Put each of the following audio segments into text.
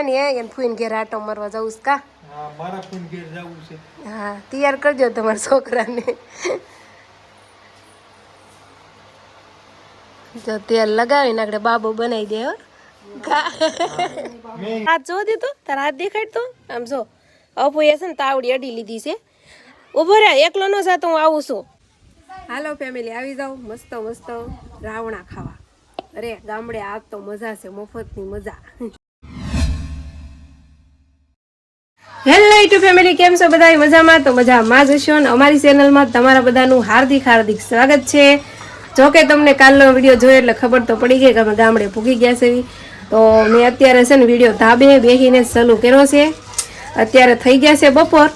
એમ ફૂઈને ઘેર આટો મારવા જવું કા? હા, મારા ફૂઈને ઘેર જવું છે. હા, તૈયાર કરજો તમારા છોકરાને. જો તેલ લગાવીને આપણે બાબુ બનાવી દે. હો હાથ જો દીધું તારા હાથ દેખાડ તો આમ જો અપુએ છે ને તાવડી અડી લીધી છે. ઉભો રે, એકલો ન જાતો, હું આવું છું. હાલો ફેમિલી, આવી જાવ મસ્ત મસ્ત રાવણા ખાવા. અરે ગામડે આ તો મજા છે, મફતની મજા. હેલો યુટ્યુબ ફેમિલી, કેમ છો બધા? મજામાં? તો મજામાં જ હશો ને. અમારી ચેનલમાં તમારા બધાનું હાર્દિક હાર્દિક સ્વાગત છે. જો કે તમને કાલનો વિડીયો જોયો એટલે ખબર તો પડી ગઈ કે અમે ગામડે પૂગી ગયા છે. તો મેં અત્યારે છે ને વિડીયો ધાબે બેસીને ચાલુ કર્યો છે. અત્યારે થઈ ગયા છે બપોર,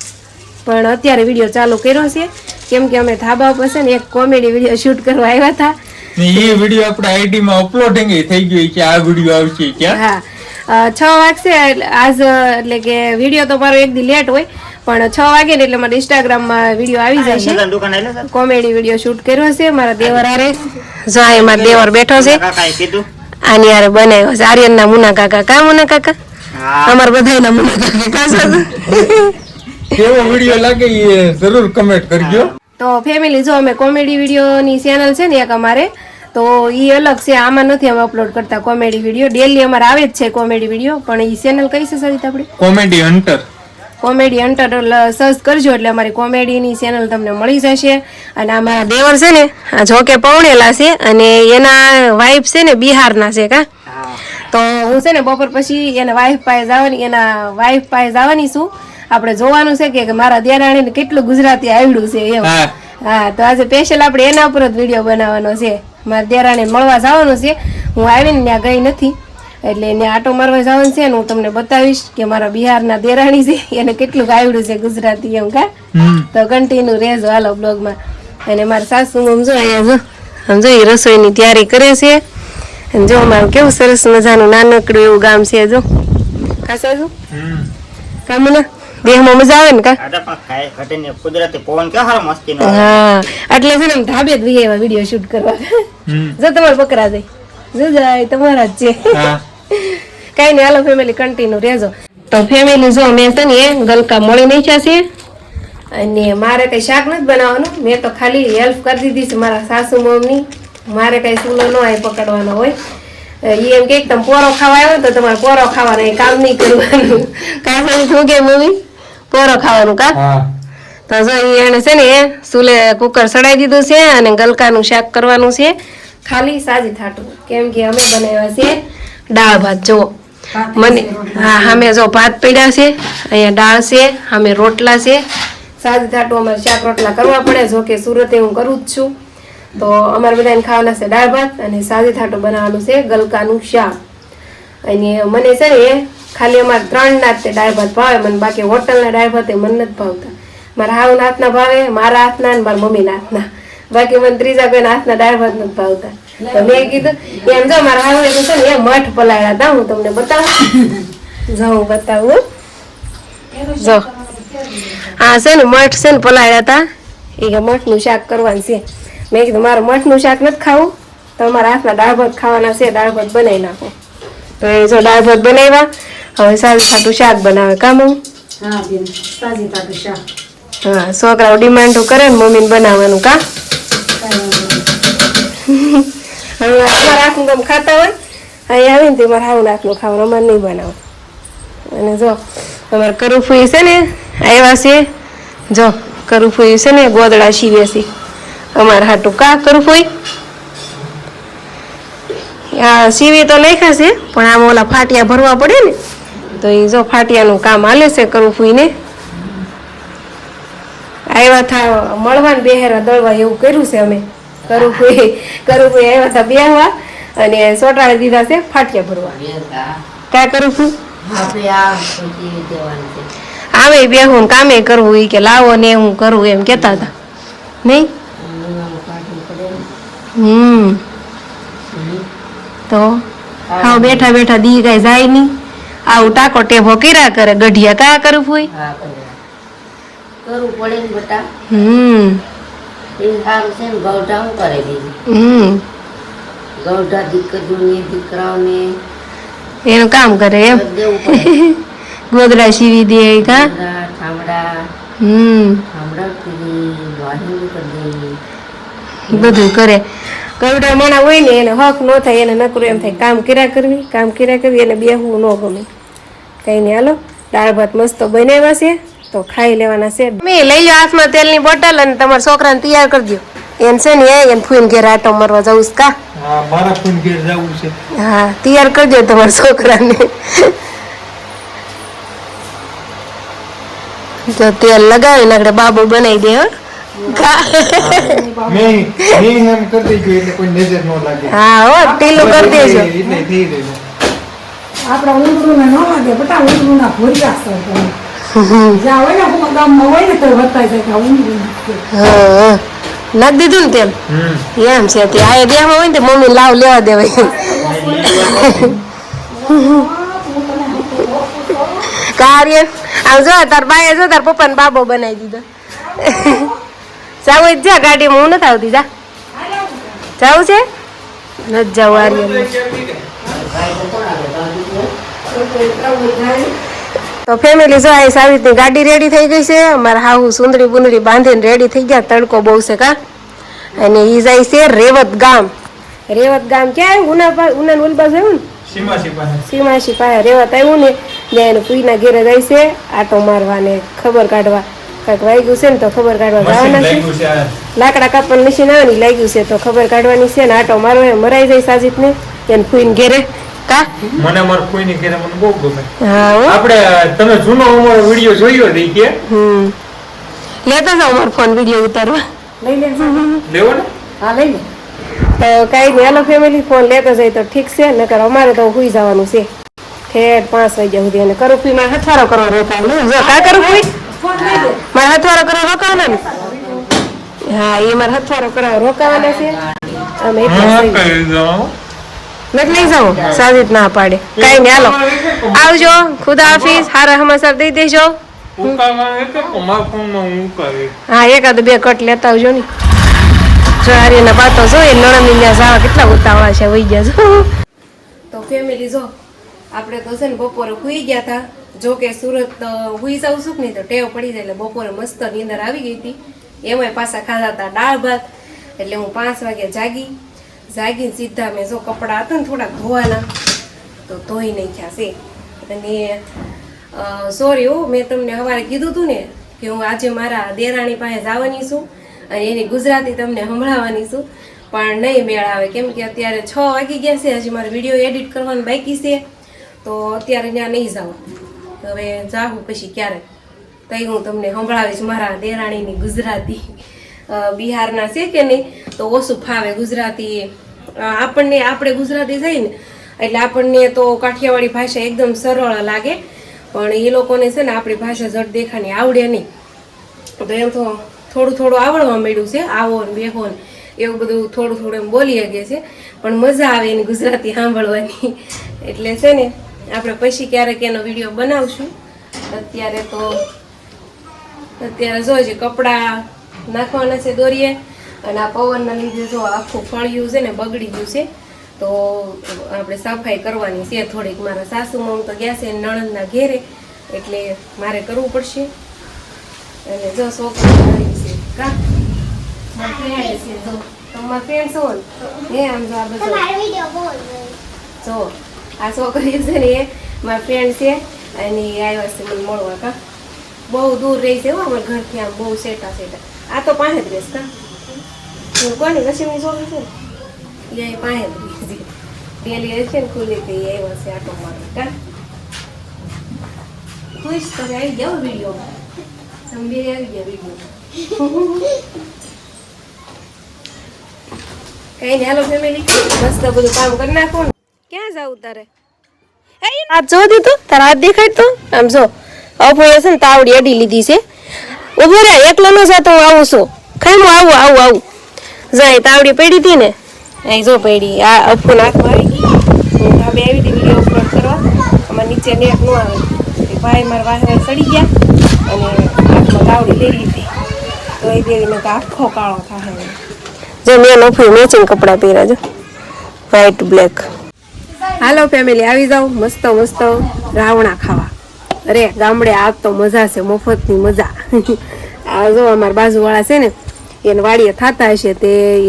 પણ અત્યારે વિડીયો ચાલુ કર્યો છે કેમ કે અમે ધાબા ઉપર છે ને એક કોમેડી વિડીયો શૂટ કરવા આવ્યા હતા. એ વિડીયો આપણા આઈડી માં અપલોડિંગ થઈ ગયો છે. આ વિડીયો આવશે ક્યાં? હા, 6 વાગશે આજ, એટલે કે વિડીયો તો મારો એક દી લેટ હોય, પણ 6 વાગે ને એટલે મારા ઇન્સ્ટાગ્રામમાં વિડીયો આવી જાય છે. કોમેડી વિડીયો શૂટ કર્યો છે મારા દેવર હારે. જો આ મારા દેવર બેઠો છે, આની હારે બનાવ્યો છે. આર્યન ના મુના કાકા. કા મુના કાકા? અમાર બધાના મુના કાકા. કેવો વિડીયો લાગે એ જરૂર કમેન્ટ કરજો. તો ફેમિલી, જો અમે કોમેડી વિડીયોની ચેનલ છે ને એક અમારે, તો એ અલગ છે. આમાં નથી અમે અપલોડ કરતા કોમેડી વિડીયો. ડેલી અમારે આવે જ છે કોમેડી વિડીયો, પણ એ ચેનલ કઈ છે સરિતા આપણી? Comedy hunter. Comedy hunter search કરજો એટલે અમારી કોમેડીની ચેનલ તમને મળી જશે. અને અમારા દેવર છે ને આ જોકે પૌણેલા છે, અને એના વાઈફ છે ને બિહારના છે. કા તો હું છે ને બપોર પછી એના વાઈફ પાસે જવાની છું. આપણે જોવાનું છે કે મારા દેરાણીને કેટલું ગુજરાતી આવડ્યું છે એમ. હા, તો આજે સ્પેશિયલ આપણે એના ઉપર જ વિડીયો બનાવવાનો છે. મારા દેરાણીને મળવા જવાનું છે. હું આવીને ત્યાં ગઈ નથી, એટલે એને આટો મારવા જવાનું છે ને હું તમને બતાવીશ કે મારા બિહારના દેરાણી છે એને કેટલું આવડ્યું છે ગુજરાતી એમ. કા તો કન્ટિન્યુ રહેજો હાલો બ્લોગમાં. અને મારા સાસુ સમજો અહીંયા સમજો એ રસોઈની તૈયારી કરે છે. અને જો મારું કેવું સરસ મજાનું નાનકડું એવું ગામ છે. જો કા સાસુ કામ ના દેહમાં મજા આવે ને? કા કુદરતી પવન કે હારો મસ્તી નો. હા, એટલે છે ને ધાબે જ વિડીયો વિડીયો શૂટ કરવા. જો તમારે બકરા જાય, જો જાય તમારા જ છે. કઈ નહીં, હાલો ફેમિલી કન્ટિન્યુ રહેજો. તો ફેમિલી જો મેં છે ને ગલકા મળી નાખ્યા છે, અને મારે કઈ શાક નથી બનાવવાનું. મેં તો ખાલી હેલ્પ કરી દીધી છે મારા સાસુ મમ્મી. મારે કઈ સૂલો ન આવે પકડવાનો હોય. એ એમ કે તમે પોરો ખાવા આવ્યો તો તમારે પોરો ખાવાનો, એ કામ નહીં કરવાનું. કામ શું કે મમ્મી? પોરો ખાવાનું. કા તો જો એને છે ને સુલે કુકર સડાઈ દીધું છે, અને ગલકાનું શાક કરવાનું છે. ખાલી સાજી થાટું, કેમ કે અમે બનાવ્યા છે દાળ ભાત. જો મને હા, અમે જો ભાત પડ્યા છે, અહીંયા દાળ છે, અમે રોટલા છે. સાજી થાટું અમારે શાક રોટલા કરવા પડે. જો કે સુરતે હું કરું જ છું, તો અમારે બધાને ખાવાના છે દાળ ભાત, અને સાજી થાટું બનાવવાનું છે ગલકાનું શાક. અને મને છે ને ખાલી અમારે 3 ના જ દાળ ભાત ભાવે મને, બાકી હોટલના દાળ ભાત મને નથી ભાવતા. મારા હાવના હાથના ભાવે, મારા હાથના અને મારા મમ્મીના હાથના. બાકી મને ત્રીજા કોઈના હાથના દાળ ભાત નથી ભાવતા. તો મેં કીધું એમ, જો મારા હાવ છે ને એ મઠ પલાળ્યા હતા. હું તમને બતાવું, જો હું બતાવું. જો હા છે ને મઠ છે ને પલાળ્યા હતા. એ કે મઠનું શાક કરવાનું છે. મેં કીધું મારું મઠનું શાક નથી ખાવું, તો અમારા હાથના દાળ ભાત ખાવાના છે. દાળ ભાત બનાવી નાખો. તો એ જો દાળ ભાત બનાવ્યા. હવે સાજી થાટું શાક બનાવે. કામ સાજી થાટું શાક. હા, છોકરાઓ ડિમાન્ડ કરે ને મમ્મીને બનાવવાનું. કા હવે અમારા હાથનું તમે ખાતા હોય, અહીં આવીને તે મારા હાવ હાથનું ખાવાનું, અમારે નહીં બનાવો. અને જો અમારે કરુફુઈ છે ને આવ્યા છે. જો કરુફુઈ છે ને ગોદડા સીવે છે અમારા હાટું. કા કરુફુઈ? હા, સીવી તો નાખ્યા છે, પણ આમાં ઓલા ફાટિયા ભરવા પડે ને, તો એ જો ફાટિયાનું કામ હાલે છે કરુફુઈને. આવ્યા થા મળવા ને બેહેરા દળવા એવું કર્યું છે અમે. કરુફુઈ આવ્યા હતા બેહવા, અને સોટાડી દીધા છે ફાટિયા ભરવા. કા કરુફુઈ? આવે બેહું કામે કરવું, એ કે લાવો ને હું કરું એમ કેતા હતા નહીં. તો હા, બેઠા બેઠા દી કઈ જાય નહી. આવું ટાકો ટેભો કર્યા કરે ગઢિયા. કા કરુફુઈ? કરવું પડે ને બેટા. એ સારું છે ને. ગૌઢા હું કરે દીધી? ગૌઢા દીકરીઓને દીકરાઓને એનું કામ કરે એમ દેવું પડે ગોદડા સીવી દે કા ઠામડા ઠામડા કરી વાઢી કરી દે બધું કરે કવડા માણા હોય ને એને હક ન થાય એને નકરું એમ થાય કામ કર્યા કરવી એને બેહવું ન ગમે કઈ નહીં હાલો દાળ ભાત મસ્ત બનાવ્યા છે તો ખાઈ લેવાના છે મેં લઈ લો હાથમાં તેલની બોટલ અને તમારા છોકરાને તૈયાર કરી દો એને છે ને એને ફૂઈને ઘેર આટો મારવા જવું કા મારા ફોન ઘેર જવું છે હા તૈયાર કરજો તમારા છોકરાને તો તેલ લગાવી નાખડે બાબુ બનાવી દે હો મેં એમ કરી દેજો એટલે કોઈ નજર ન લાગે હા હો ટીલું કરી દેજો એટલે થઈ રહ્યું આપણા ઊંઘરૂને ન લાગે બટા ઊંઘરૂના ભોરિયા સર જ્યાં હોય ને કોઈ ગામમાં હોય ને તો બતાવી જાય કે ઊંઘરું હા નાખ દીધું ને તેલ એમ છે તે આ દેવામાં હોય ને મમ્મી લાવ લેવા દેવાય કાર્ય આમ જો તાર બાએ જો તાર પપ્પાને બાબો બનાવી દીધો જાવું જા ગાડીમાં હું નથી આવતી જા જાવું છે નથી જવું આર્યન તો ફેમિલી જો આ સાવી રીતની ગાડી રેડી થઈ ગઈ છે અમારા હાહુ સુંદરી બુંદરી બાંધીને રેડી થઈ ગયા તડકો બહુ છે કા અને ઈ જાય છે રેવત ગામ ક્યાં આવ્યું ઉના ઓલી બાજુ આવ્યું ને સીમાસી પાસે રેવત આવ્યું ને ત્યાં એને પુઈના ઘેરે જાય છે આટો મારવા ને ખબર કાઢવા કાંઈક વાગ્યું છે ને તો ખબર કાઢવા જવાના છે લાકડા કાપવાનું મશીન આવે ને લાગ્યું છે તો ખબર કાઢવાની છે ને આટો મારવા એ મરાઈ જાય સાજીદ ને એને પુઈને ઘેરે કા મને માર કોઈની ઘરે મને બહુ ગમે હા આપણે તમે જૂનો અમારો વિડિયો જોયો દઈ કે લેતા જાવ મારો ફોન વિડિયો ઉતારવા લઈ લે લેવો ને હા લઈ લે તો કઈ નહીં હાલો ફેમિલી ફોન લેતા જાય તો ઠીક છે નકર અમારે તો સુઈ જવાનું છે ઠેઠ 5 વાગ્યા સુધી અને કરુફી માં હથવારો કરવા રોકાવાનું જો કા કરુફી ફોન લઈ લે મારે હથવારો કરવા રોકાવાના ને હા એ મારે હથવારો કરવા રોકાવાના છે અમે એટલે નથી લઈ જાઉં સાજીદ ના પાડે કઈ નહીં હાલો આવજો ખુદા હાફિઝ હારા સમાચાર દઈ દેજો હા એકાદ બે કટ લેતા આવજો ને જો આર્યના બાતો જો એ નણંદ ત્યાં જવા કેટલા ઉતાવળા છે વહી ગયા જો તો ફેમિલી જો આપણે તો છે ને બપોરે સુઈ ગયા હતા જો કે સુરત સુઈ જાઉં છું નહીં તો ટેવ પડી જાય એટલે બપોરે મસ્ત નીંદર આવી ગઈ હતી એમાંય પાછા ખાધા હતા દાળ ભાત એટલે હું 5 વાગે જાગીને સીધા મેં જો કપડાં હતા ને થોડાક ધોવાના તો ધોઈ નાખ્યા છે અને સોરી મેં તમને સવારે કીધું હતું ને કે હું આજે મારા દેરાણી પાસે જવાની છું અને એની ગુજરાતી તમને સંભળાવવાની છું પણ નહીં મેળ આવે કેમ કે અત્યારે 6 વાગી ગયા છે હજી મારે વિડીયો એડિટ કરવાનું બાકી છે તો અત્યારે ત્યાં નહીં જાઉં હવે જાઉં પછી ક્યારે તઈ હું તમને સંભળાવીશ મારા દેરાણીની ગુજરાતી બિહારના છે કે નહીં તો ઓછું ફાવે ગુજરાતી આપણે ગુજરાતી થઈ ને એટલે આપણને તો કાઠિયાવાડી ભાષા એકદમ સરળ લાગે પણ એ લોકોને છે ને આપણી ભાષા જટ દેખાની આવડે નહીં તો એમ તો થોડું આવડવા માંડ્યું છે આવો ને બેહો ને એવું બધું થોડું એમ બોલી શકે છે પણ મજા આવે એની ગુજરાતી સાંભળવાની એટલે છે ને આપણે પછી ક્યારેક એનો વિડીયો બનાવશું અત્યારે જો જે કપડાં નાખવાના છે દોરીએ અને આ પવનના લીધે જો આખું ફળિયું છે ને બગડી ગયું છે તો આપણે સફાઈ કરવાની છે થોડીક મારા સાસુમાં તો ગયા છે નણંદના ઘેરે એટલે મારે કરવું પડશે અને જો છોકરી છે કા ફ્રેન્ડ છે જો તમારા ફ્રેન્ડ છો ને આમ જો આ બધું જો આ છોકરી છે ને એ મારા ફ્રેન્ડ છે અને આવ્યા છે મને મળવા કા બહુ દૂર રહી છે અમારા ઘરથી આમ બહુ સેટા આ તો પાસે જ રહેશ કા કોની લક્ષ્મીની છોકરી છે ને એ પાસે જ રહી પેલી છે ને ખુલ્લી હતી એ આવ્યા છે આટો મારે કા તું જ તમે આવી જાઓ વિડીયો તમે બે આવી ગયા વિડીયો કઈ નહીં હાલો ફેમિલી મસ્ત બધું કામ કરી નાખો ને ક્યાં જાવ તારે હાથ જો દીધું તારા હાથ દેખાય તો આમ જો અપોએ છે ને તાવડી અડી લીધી છે ઉભો રે એકલો ન જાતો હું આવું છું ખાઈ હું આવું જાય તાવડી પડી હતી ને અહીં જો પડી આ અફૂન હાથમાં આવી ગઈ હું ધાબે આવી હતી વિડીયો અપલોડ કરવા આમાં નીચે નેટ ન આવે ભાઈ મારા વાહને ચડી ગયા અને હાથમાં તાવડી લઈ લીધી તો એ દેવીને તો આખો કાળો થાય જો મેં નફું મેચિંગ કપડાં પહેર્યા જો વ્હાઈટ બ્લેક હાલો ફેમિલી આવી જાવ મસ્ત મસ્ત રાવણા ખાવા. અરે ગામડે આ તો મજા છે, મફતની મજા. આ જો અમારા બાજુવાળા છે ને એને વાડીએ થતા હશે તે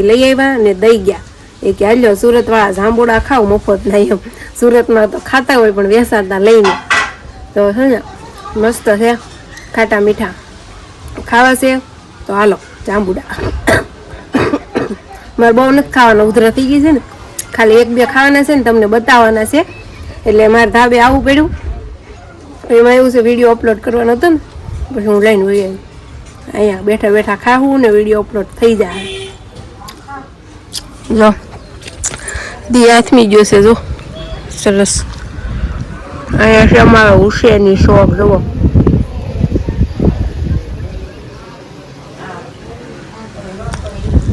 લઈ આવ્યા ને દઈ ગયા. એ કે હાલ્યો સુરત વાળા જાંબુડા ખાવ મફત નહીં એમ. સુરતમાં તો ખાતા હોય પણ વેસાતા લઈને તો છે ને મસ્ત છે ખાટા મીઠા ખાવા છે. તો હાલો જાંબુડા. મારે બહુ નથી ખાવાના, ઉધરા થઈ ગઈ છે ને, ખાલી 1-2 ખાવાના છે ને તમને બતાવવાના છે. એટલે મારે ધાબે આવવું પડ્યું. એમાં એવું છે વિડીયો અપલોડ કરવાનો હતો ને પછી હું લઈને વહી આવી. અહીંયા બેઠા બેઠા ખાવું ને વિડીયો અપલોડ થઈ જાય. જો દી આથમી ગયો છે જો સરસ. અહીંયા છે અમારો હુસેનની શોપ જુઓ.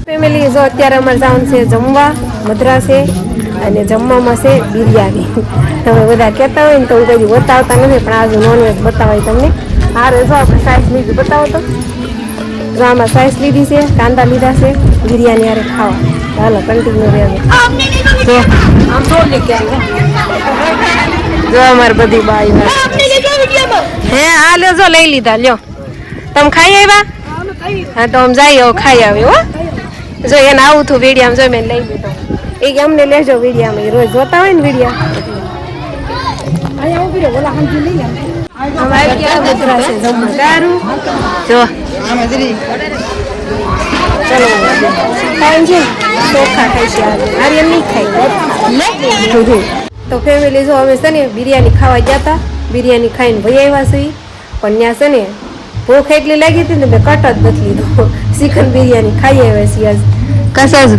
ફેમિલી જો અત્યારે અમારે જવાનું છે જમવા મદ્રાસે અને જમવામાં છે બિરયાની. તમે બધા કહેતા હોય ને તો હું કદી બતાવતા નથી પણ આજે નોનવેજ બતાવાય તમને. આ જો આપણે સાઈઝ લીધી બતાવો તો. જો આમાં સાઈઝ લીધી છે, કાંદા લીધા છે, બિરયાની આરે ખાવા. ચાલો કન્ટિન્યુ રહેજો. જો આમ તો જો અમારે બધી બાઈ હે આ લેજો લઈ લીધા લ્યો. તમે ખાઈ આવ્યા? હા તો આમ જાય ખાઈ આવ્યો હો. જો એને આવું થયું વિડીયામાં જો મેં લઈ લીધો. એ કે અમને લેજો વિડીયામાં, રોજ જોતા હોય ને વિડીયા. અમારે ક્યાં મદ્રા છે જમવા સારું. જો ચલો ખાઈ છે ચોખા ખાઈ છે આજે એમ નહીં ખાઈ. તો ફેમિલી જો અમે છે ને બિરયાની ખાવા ગયા હતા. બિરયાની ખાઈને ભાઈ આવ્યા છે પણ ત્યાં છે ને ભૂખ એટલી લાગી હતી ને મેં કટ જ નથી લીધો. ચિકન બિરયાની ખાઈ આવ્યા છીએ આજ. કા સાજુ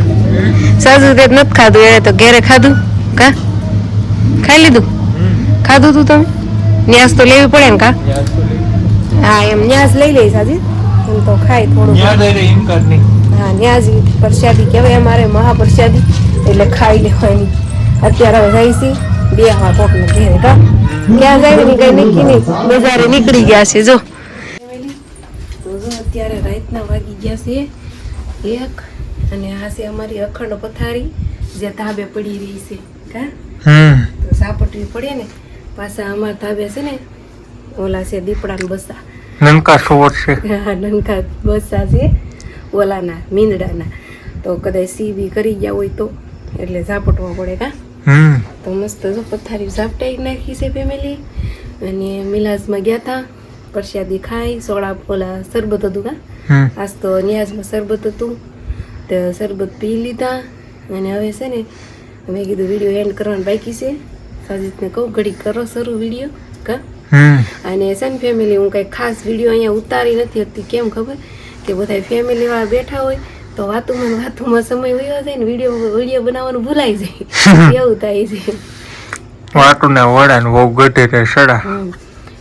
સાજુ તે નથી ખાધું, એ તો ઘેરે ખાધું. કા ખાઈ લીધું? ખાધું તું તમે? ન્યાસ તો લેવી પડે ને કા? હા એમ ન્યાસ લઈ લઈશ આજે. એમ તો ખાય થોડું. હા ન્યાસ પ્રસાદી કહેવાય અમારે, મહાપ્રસાદી એટલે ખાઈ લેવાની. અત્યારે હવે જઈશી બે હા કોકને ઘેરે કા ક્યાં જાય ને કઈ નક્કી નહીં. બજારે નીકળી ગયા છે જો. અત્યારે રાતના વાગી ગયા છે 1 અને આ છે અમારી અખંડ પથારી જે ધાબે પડી રહી છે કા. તો સાપટવી પડે ને પાછા અમારા ધાબે છે ને ઓલા છે દીપડા ને બસા. નનકા સોર છે. હા નનકા બસા છે ઓલાના મીંદડાના. તો કદાચ સીબી કરી ગયા હોય તો એટલે ઝાપટવા પડે કા. તો મસ્ત જો પથારી ઝાપટાઈ નાખી છે ફેમિલી. અને મિલાજમાં ગયા હતા પ્રસાદી ખાઈ સોડા ઓલા શરબત હતું કા. આજ તો ન્યાઝમાં શરબત હતું તો શરબત પી લીધા. અને હવે છે ને મેં કીધું વિડીયો એન્ડ કરવાનું બાકી છે. સાજીદને કહું ઘડી કરો શરૂ વિડીયો કા. અને છે ને ફેમિલી હું કંઈ ખાસ વિડીયો અહીંયા ઉતારી નથી શકતી. કેમ ખબર કે બધા ફેમિલીવાળા બેઠા હોય તો વાતુમાં સમય વયો જાય ને વિડીયો બનાવવાનું ભૂલાઈ જાય એવું થાય છે. વાતુના વડાને બહુ ગઢે સડા.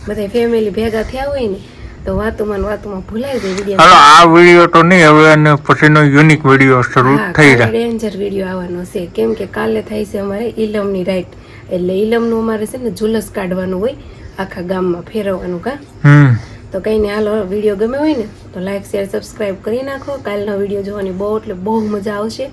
બધા ફેમિલી ભેગા થયા હોય ને તો વાતુમાં ભૂલાઈ જાય વિડીયો. હાલો આ વિડીયો તો નહીં, હવે અને પછીનો યુનિક વિડીયો શરૂ થઈ જાય. ડેન્જર વિડીયો આવવાનો છે કેમ કે કાલે થાય છે અમારે ઈલમની રાઈટ. એટલે ઈલમનું અમારે છે ને ઝુલસ કાઢવાનું હોય આખા ગામમાં ફેરવવાનું કા. તો કઈ નહીં હાલો વિડીયો ગમે હોય ને તો લાઈક શેર સબસ્ક્રાઈબ કરી નાખો. કાલનો વિડીયો જોવાની બહુ એટલે બહુ મજા આવશે.